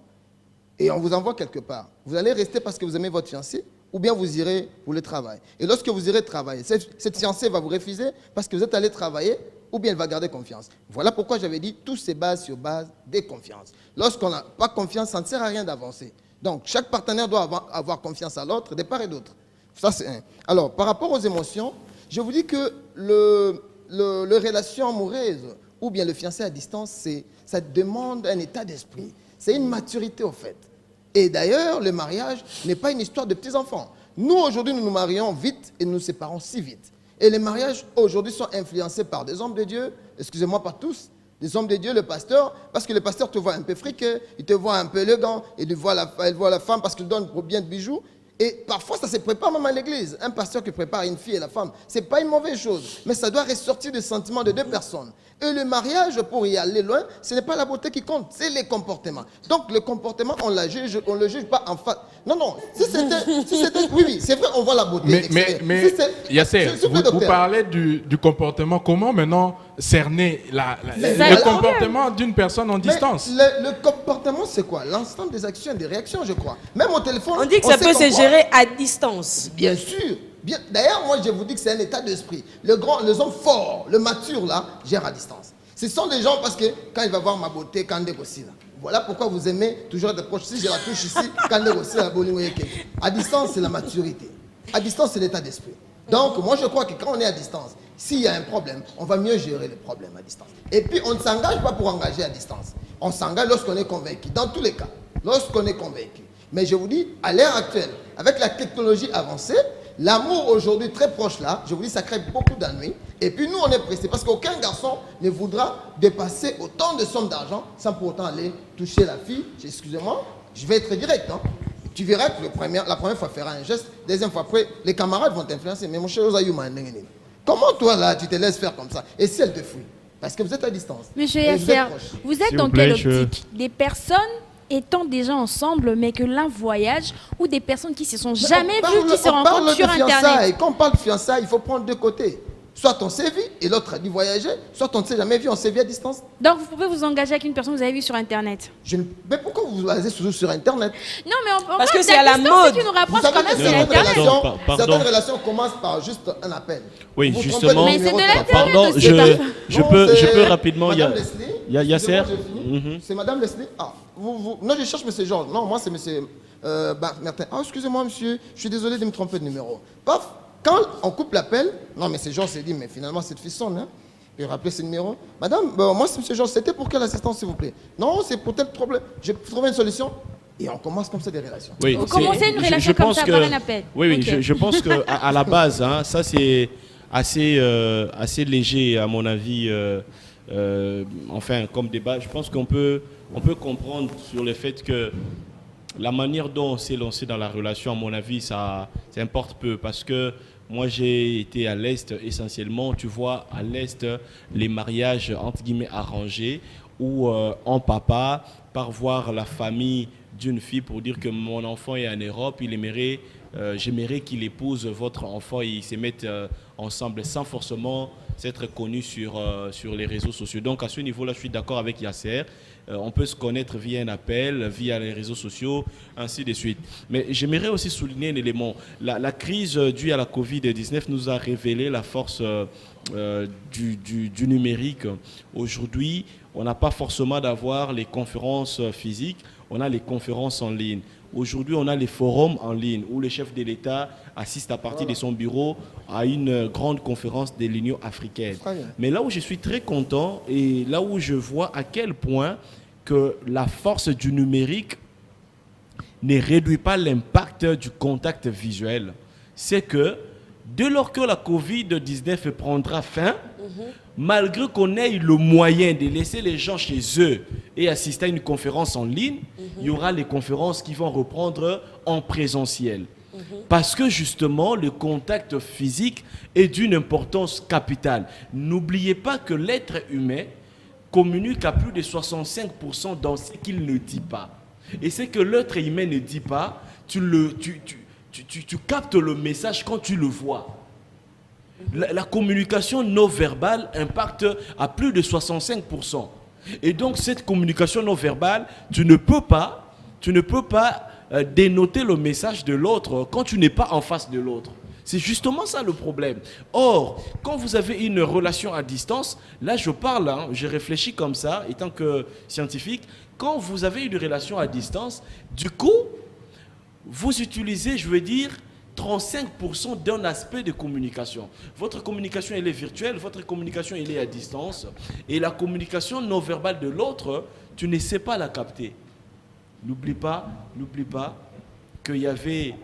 et on vous envoie quelque part. Vous allez rester parce que vous aimez votre fiancé, ou bien vous irez pour le travail. Et lorsque vous irez travailler, cette fiancée va vous refuser parce que vous êtes allé travailler, ou bien elle va garder confiance. Voilà pourquoi j'avais dit, tout se base sur base des confiances. Lorsqu'on n'a pas confiance, ça ne sert à rien d'avancer. Donc, chaque partenaire doit avoir confiance à l'autre, de part et d'autre. Ça, c'est un. Alors, par rapport aux émotions, je vous dis que le relation amoureuse ou bien le fiancé à distance, ça demande un état d'esprit. C'est une maturité, au fait. Et d'ailleurs, le mariage n'est pas une histoire de petits-enfants. Nous, aujourd'hui, nous nous marions vite et nous nous séparons si vite. Et les mariages, aujourd'hui, sont influencés par des hommes de Dieu, excusez-moi, pas tous, des hommes de Dieu, le pasteur, parce que le pasteur te voit un peu friqué, il te voit un peu élégant, il voit la femme parce qu'il donne bien de bijoux. Et parfois, ça se prépare même à l'église. Un pasteur qui prépare une fille et la femme, ce n'est pas une mauvaise chose. Mais ça doit ressortir du sentiment de deux personnes. Et le mariage, pour y aller loin, ce n'est pas la beauté qui compte, c'est les comportements. Donc, le comportement, on ne le juge pas en face. Non, non, si c'était oui, c'est vrai, on voit la beauté. Mais Yasser, vous parlez du comportement. Comment maintenant cerner le comportement d'une personne en distance? Le comportement, c'est quoi? L'ensemble des actions et des réactions, je crois. Même au téléphone, on dit que ça peut se gérer à distance. Bien sûr. D'ailleurs, moi, je vous dis que c'est un état d'esprit. Les hommes forts, le mature, là, gèrent à distance. Ce sont des gens, parce que quand il va voir ma beauté, quand il aussi, là. Voilà pourquoi vous aimez toujours être proche. Si je la touche ici, quand il aussi, la à distance, c'est la maturité. À distance, c'est l'état d'esprit. Donc, moi, je crois que quand on est à distance, s'il y a un problème, on va mieux gérer le problème à distance. Et puis, on ne s'engage pas pour engager à distance. On s'engage lorsqu'on est convaincu. Dans tous les cas, lorsqu'on est convaincu. Mais je vous dis, à l'ère actuelle, avec la technologie avancée, l'amour aujourd'hui très proche là, je vous dis, ça crée beaucoup d'ennuis. Et puis nous, on est pressés parce qu'aucun garçon ne voudra dépasser autant de sommes d'argent sans pour autant aller toucher la fille. Excusez-moi, je vais être direct. Hein. Tu verras que la première fois, fera un geste, deuxième fois, après, les camarades vont t'influencer. Mais mon cher Osayouma, comment toi là, tu te laisses faire comme ça? Et si elle te fuit? Parce que vous êtes à distance. Monsieur Yasser, vous êtes dans quelle optique? Des personnes étant déjà ensemble, mais que l'un voyage, ou des personnes qui ne se sont jamais vues, qui se rencontrent sur Internet? Quand on parle de fiançailles, il faut prendre deux côtés. Soit on s'est vu et l'autre a dit voyager, soit on ne s'est jamais vu, on s'est vu à distance. Donc vous pouvez vous engager avec une personne que vous avez vue sur Internet? Mais pourquoi vous vous basez toujours sur Internet? Non, mais on parce que c'est à la mode. Qui nous rapproche quand même, c'est Internet. Certaines relations commencent par juste un appel. Oui, justement. Mais c'est de l'Internet. Pardon, je peux rapidement. Madame Leslie. Yasser. C'est Madame Leslie. Ah, non, je cherche M. Georges. Non, moi c'est M. Martin. Ah, excusez-moi, monsieur. Je suis désolé de me tromper de numéro. Paf. Quand on coupe l'appel, non mais c'est Georges s'est dit, mais finalement cette fille sonne, hein. Puis rappeler ce numéro. Madame, moi c'est M. Georges, c'était pour quelle assistance s'il vous plaît? Non, c'est pour tel problème. J'ai trouvé une solution. Et on commence comme ça des relations. Oui, vous commencez une relation comme ça par un appel. Oui, okay. je pense qu'à la base, hein, ça c'est assez léger à mon avis. Enfin, comme débat, je pense qu'on peut comprendre sur le fait que la manière dont on s'est lancé dans la relation, à mon avis, ça importe peu. Parce que moi, j'ai été à l'Est essentiellement. Tu vois, à l'Est, les mariages, entre guillemets, arrangés, où un papa part voir la famille d'une fille pour dire que mon enfant est en Europe, j'aimerais qu'il épouse votre enfant et ils se mettent ensemble sans forcément s'être connus sur les réseaux sociaux. Donc à ce niveau-là, je suis d'accord avec Yasser. On peut se connaître via un appel, via les réseaux sociaux, ainsi de suite. Mais j'aimerais aussi souligner un élément. La crise due à la Covid-19 nous a révélé la force du numérique. Aujourd'hui, on n'a pas forcément d'avoir les conférences physiques, on a les conférences en ligne. Aujourd'hui, on a les forums en ligne où le chef de l'État assiste à partir de son bureau à une grande conférence de l'Union africaine. Mais là où je suis très content et là où je vois à quel point que la force du numérique ne réduit pas l'impact du contact visuel, c'est que dès lors que la Covid-19 prendra fin, malgré qu'on ait le moyen de laisser les gens chez eux et assister à une conférence en ligne, il y aura les conférences qui vont reprendre en présentiel. Parce que justement, le contact physique est d'une importance capitale. N'oubliez pas que l'être humain communique à plus de 65% dans ce qu'il ne dit pas. Et ce que l'être humain ne dit pas, tu captes le message quand tu le vois. La communication non verbale impacte à plus de 65%. Et donc cette communication non verbale, tu ne peux pas dénoter le message de l'autre quand tu n'es pas en face de l'autre. C'est justement ça le problème. Or, quand vous avez une relation à distance, là je parle, hein, je réfléchis comme ça, étant que scientifique, quand vous avez une relation à distance, du coup, vous utilisez, je veux dire, 35% d'un aspect de communication. Votre communication, elle est virtuelle, votre communication, elle est à distance. Et la communication non verbale de l'autre, tu ne sais pas la capter. N'oublie pas qu'il y avait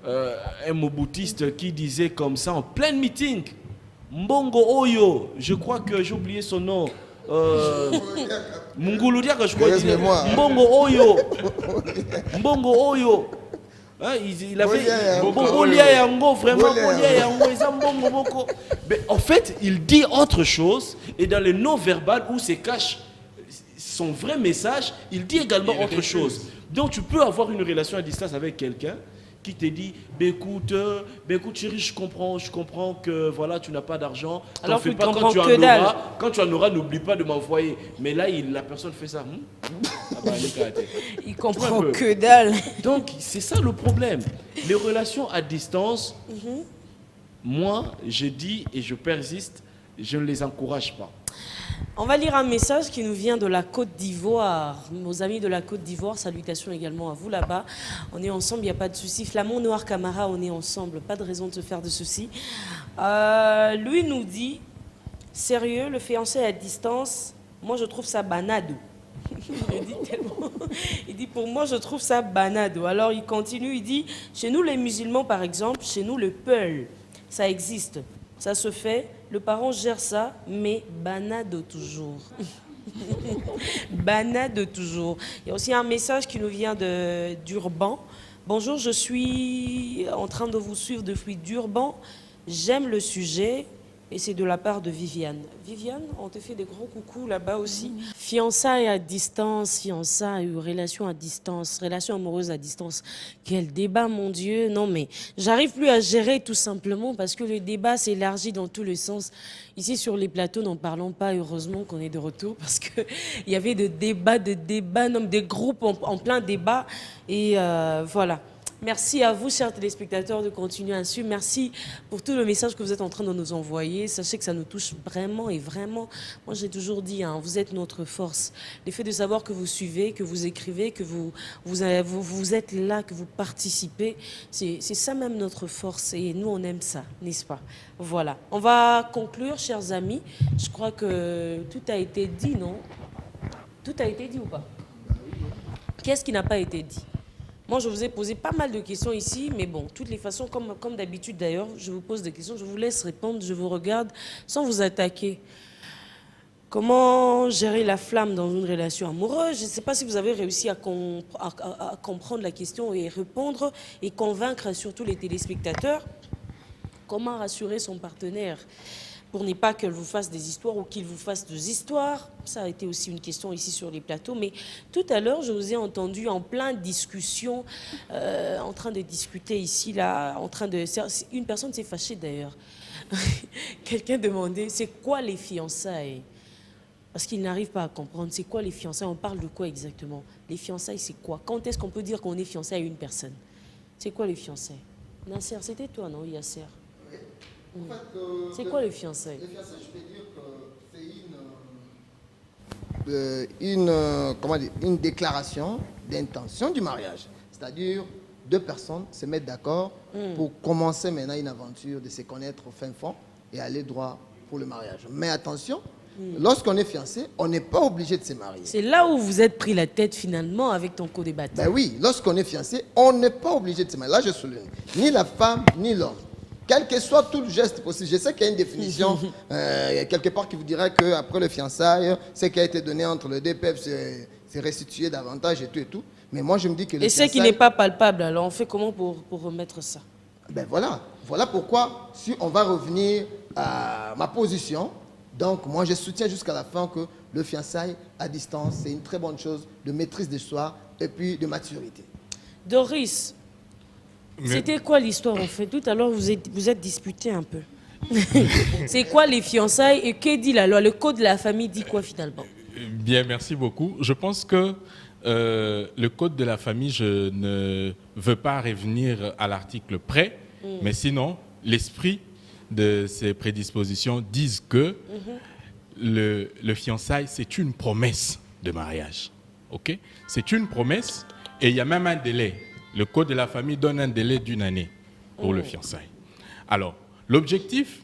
un moboutiste qui disait comme ça en plein meeting, Mbongo Oyo, je crois que j'ai oublié son nom. Munguludia, que je crois qu'il disait Mbongo Oyo. Mbongo Oyo. Hein, il avait Bolia Yango, vraiment Bolia Yango, mais en fait, il dit autre chose, et dans le non-verbal où se cache son vrai message, il dit également autre chose. Donc tu peux avoir une relation à distance avec quelqu'un qui te dit écoute chérie, je comprends que voilà, tu n'as pas d'argent. Alors fais que pas, quand tu en auras, n'oublie pas de m'envoyer. Mais là, la personne fait ça. Il comprend que dalle. Donc, c'est ça le problème. Les relations à distance, moi, je dis et je persiste, je ne les encourage pas. On va lire un message qui nous vient de la Côte d'Ivoire. Nos amis de la Côte d'Ivoire, salutations également à vous là-bas. On est ensemble, il n'y a pas de souci. Flamand Noir Camara, on est ensemble, pas de raison de se faire de soucis. Lui nous dit, sérieux, le fiancé à distance, moi je trouve ça banado. Il dit tellement. Il dit, pour moi je trouve ça banado. Alors il continue, il dit, chez nous les musulmans par exemple, chez nous le peul, ça existe. Ça se fait, le parent gère ça, mais banade toujours. Banade toujours. Il y a aussi un message qui nous vient d'Urban. Bonjour, je suis en train de vous suivre depuis d'Urban. J'aime le sujet. Et c'est de la part de Viviane. Viviane, on te fait des gros coucous là-bas aussi. Fiançailles à distance, fiançailles, relation à distance, relation amoureuse à distance. Quel débat, mon Dieu. Non, mais j'arrive plus à gérer tout simplement parce que le débat s'élargit dans tous les sens. Ici, sur les plateaux, n'en parlons pas. Heureusement qu'on est de retour parce qu'il y avait des débats, des groupes en plein débat. Et voilà. Merci à vous, chers téléspectateurs, de continuer à suivre. Merci pour tout le message que vous êtes en train de nous envoyer. Sachez que ça nous touche vraiment et vraiment. Moi, j'ai toujours dit, hein, vous êtes notre force. Le fait de savoir que vous suivez, que vous écrivez, que vous êtes là, que vous participez, c'est ça même notre force. Et nous, on aime ça, n'est-ce pas? Voilà. On va conclure, chers amis. Je crois que tout a été dit, non? Tout a été dit ou pas? Qu'est-ce qui n'a pas été dit? Moi, je vous ai posé pas mal de questions ici, mais bon, toutes les façons, comme d'habitude d'ailleurs, je vous pose des questions, je vous laisse répondre, je vous regarde sans vous attaquer. Comment gérer la flamme dans une relation amoureuse? Je ne sais pas si vous avez réussi à comprendre la question et répondre et convaincre surtout les téléspectateurs. Comment rassurer son partenaire pour ne pas qu'elle vous fasse des histoires ou qu'il vous fasse des histoires? Ça a été aussi une question ici sur les plateaux. Mais tout à l'heure, je vous ai entendu en plein discussion, en train de discuter ici, là, une personne s'est fâchée d'ailleurs. Quelqu'un demandait, c'est quoi les fiançailles? Parce qu'il n'arrive pas à comprendre, c'est quoi les fiançailles? On parle de quoi exactement? Les fiançailles, c'est quoi? Quand est-ce qu'on peut dire qu'on est fiancé à une personne? C'est quoi les fiançailles? Nasser, c'était toi, non, Yasser? En fait, c'est quoi les fiançailles? Les fiançailles, je peux dire que c'est une déclaration d'intention du mariage. C'est-à-dire, deux personnes se mettent d'accord pour commencer maintenant une aventure de se connaître au fin fond et aller droit pour le mariage. Mais attention, lorsqu'on est fiancé, on n'est pas obligé de se marier. C'est là où vous êtes pris la tête finalement avec ton co-débatteur. Ben oui, lorsqu'on est fiancé, on n'est pas obligé de se marier. Là, je souligne, ni la femme, ni l'homme. Quel que soit tout le geste possible. Je sais qu'il y a une définition quelque part qui vous dirait qu'après le fiançailles, ce qui a été donné entre les deux peuvent se restituer davantage et tout et tout. Mais moi, je me dis que le fiançailles... Et ce qui n'est pas palpable, alors on fait comment pour remettre ça? Ben voilà. Voilà pourquoi, si on va revenir à ma position, donc moi, je soutiens jusqu'à la fin que le fiançailles à distance, c'est une très bonne chose de maîtrise de soi et puis de maturité. Doris, c'était quoi l'histoire en fait? Tout à l'heure, vous êtes disputé un peu. C'est quoi les fiançailles et que dit la loi? Le code de la famille dit quoi finalement? Bien, merci beaucoup. Je pense que le code de la famille, je ne veux pas revenir à l'article près, mais sinon, l'esprit de ces prédispositions disent que le fiançailles, c'est une promesse de mariage. Okay? C'est une promesse et il y a même un délai. Le code de la famille donne un délai d'1 année pour le fiançailles. Alors, l'objectif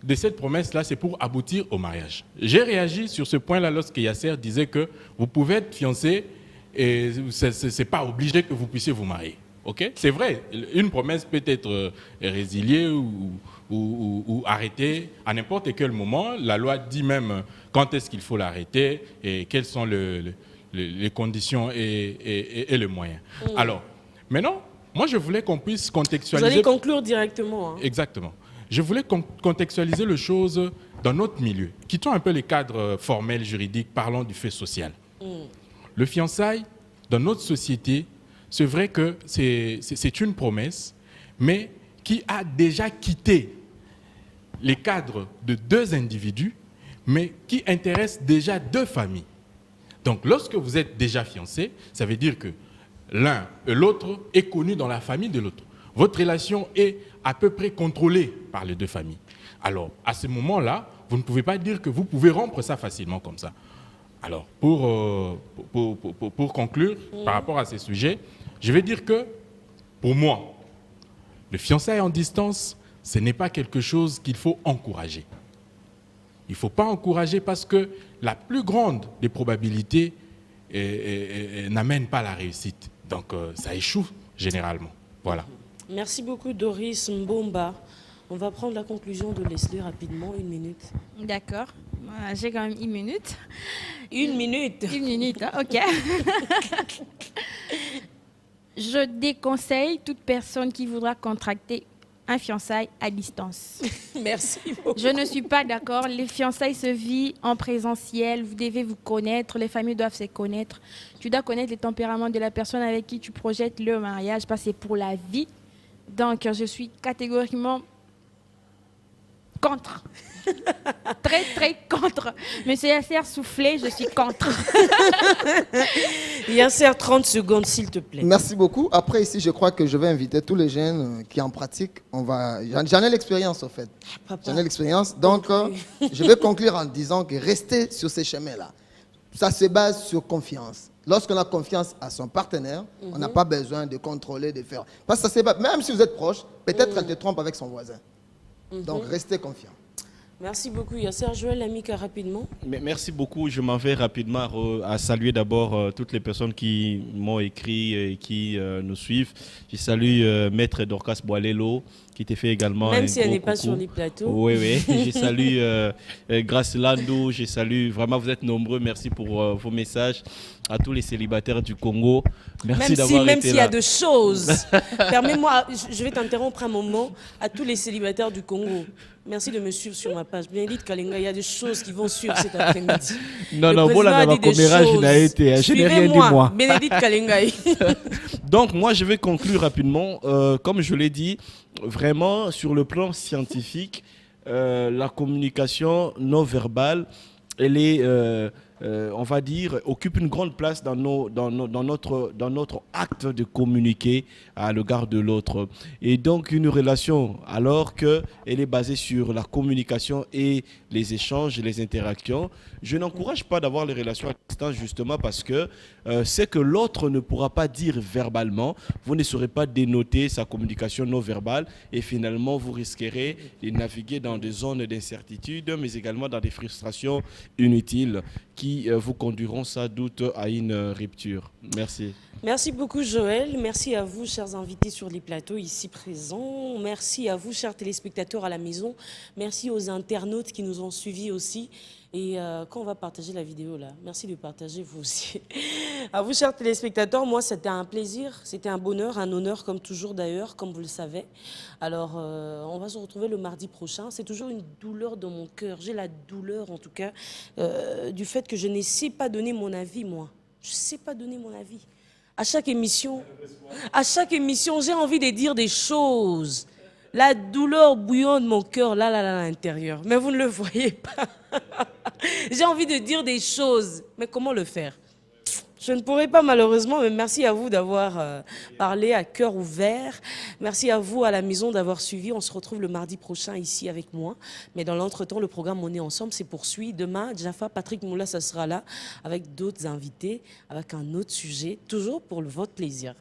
de cette promesse-là, c'est pour aboutir au mariage. J'ai réagi sur ce point-là lorsque Yasser disait que vous pouvez être fiancé et ce n'est pas obligé que vous puissiez vous marier. Ok, c'est vrai, une promesse peut être résiliée ou arrêtée à n'importe quel moment. La loi dit même quand est-ce qu'il faut l'arrêter et quelles sont les conditions et les moyens. Alors, maintenant, moi je voulais qu'on puisse contextualiser... Vous allez conclure directement. Hein. Exactement. Je voulais contextualiser les choses dans notre milieu. Quittons un peu les cadres formels, juridiques, parlons du fait social. Le fiançailles, dans notre société, c'est vrai que c'est une promesse, mais qui a déjà quitté les cadres de deux individus, mais qui intéresse déjà deux familles. Donc, lorsque vous êtes déjà fiancé, ça veut dire que l'un et l'autre est connu dans la famille de l'autre. Votre relation est à peu près contrôlée par les deux familles. Alors, à ce moment-là, vous ne pouvez pas dire que vous pouvez rompre ça facilement comme ça. Alors, pour conclure par rapport à ces sujets, je vais dire que, pour moi, le fiançailles en distance, ce n'est pas quelque chose qu'il faut encourager. Il ne faut pas encourager parce que la plus grande des probabilités n'amène pas la réussite. Donc, ça échoue généralement. Voilà. Merci beaucoup, Doris Mbomba. On va prendre la conclusion de Leslie rapidement, 1 minute. D'accord. J'ai quand même 1 minute. 1 minute. 1 minute, hein, ok. Je déconseille toute personne qui voudra contracter un fiançailles à distance. Merci beaucoup. Je ne suis pas d'accord. Les fiançailles se vivent en présentiel. Vous devez vous connaître. Les familles doivent se connaître. Tu dois connaître les tempéraments de la personne avec qui tu projettes le mariage parce que c'est pour la vie. Donc, je suis catégoriquement contre. Très, très contre. Monsieur Yasser soufflé, je suis contre. Yasser, 30 secondes, s'il te plaît. Merci beaucoup. Après, ici, je crois que je vais inviter tous les jeunes qui en pratiquent. J'en ai l'expérience, en fait. J'en ai l'expérience. Donc, je vais conclure en disant que restez sur ces chemins-là. Ça se base sur confiance. Lorsqu'on a confiance à son partenaire, on n'a pas besoin de contrôler, de faire. Parce que ça se base. Même si vous êtes proche, peut-être elle te trompe avec son voisin. Donc, restez confiant. Merci beaucoup, Yasser. Joël Lamika, rapidement. Merci beaucoup. Je m'en vais rapidement à saluer d'abord toutes les personnes qui m'ont écrit et qui nous suivent. Je salue Maître Dorcas Boalelo, qui t'a fait également même si elle n'est pas sur les plateaux. Oui, oui. Je salue Grace Landou. Je salue, vraiment, vous êtes nombreux. Merci pour vos messages. À tous les célibataires du Congo, merci d'avoir été là. Même s'il y a de choses, permets-moi, je vais t'interrompre un moment. À tous les célibataires du Congo, merci de me suivre sur ma page. Bénédicte Kalenga, il y a des choses qui vont suivre cet après-midi. Non, voilà, je n'ai rien dit, moi. Bénédicte Kalenga. Donc, moi, je vais conclure rapidement. Comme je l'ai dit, vraiment, sur le plan scientifique, la communication non verbale, elle est... on va dire, occupe une grande place dans notre acte de communiquer à l'égard de l'autre. Et donc, une relation, alors qu'elle est basée sur la communication et les échanges et les interactions, je n'encourage pas d'avoir les relations à distance justement parce que ce que l'autre ne pourra pas dire verbalement, vous ne saurez pas dénoter sa communication non verbale et finalement, vous risquerez de naviguer dans des zones d'incertitude, mais également dans des frustrations inutiles qui vous conduiront sans doute à une rupture. Merci. Merci beaucoup Joël. Merci à vous chers invités sur les plateaux ici présents. Merci à vous chers téléspectateurs à la maison. Merci aux internautes qui nous ont suivis aussi. Et quand on va partager la vidéo là, merci de partager vous aussi. À vous chers téléspectateurs, moi c'était un plaisir, c'était un bonheur, un honneur comme toujours d'ailleurs, comme vous le savez. Alors on va se retrouver le mardi prochain. C'est toujours une douleur dans mon cœur. J'ai la douleur en tout cas du fait que je ne sais pas donner mon avis moi. Je ne sais pas donner mon avis. À chaque émission, j'ai envie de dire des choses. La douleur bouillonne de mon cœur là, à l'intérieur. Mais vous ne le voyez pas. J'ai envie de dire des choses. Mais comment le faire? Je ne pourrai pas malheureusement, mais merci à vous d'avoir parlé à cœur ouvert. Merci à vous à la maison d'avoir suivi. On se retrouve le mardi prochain ici avec moi. Mais dans l'entretemps, le programme On est ensemble se poursuit. Demain, Jaffa, Patrick Moula, ça sera là avec d'autres invités, avec un autre sujet, toujours pour votre plaisir.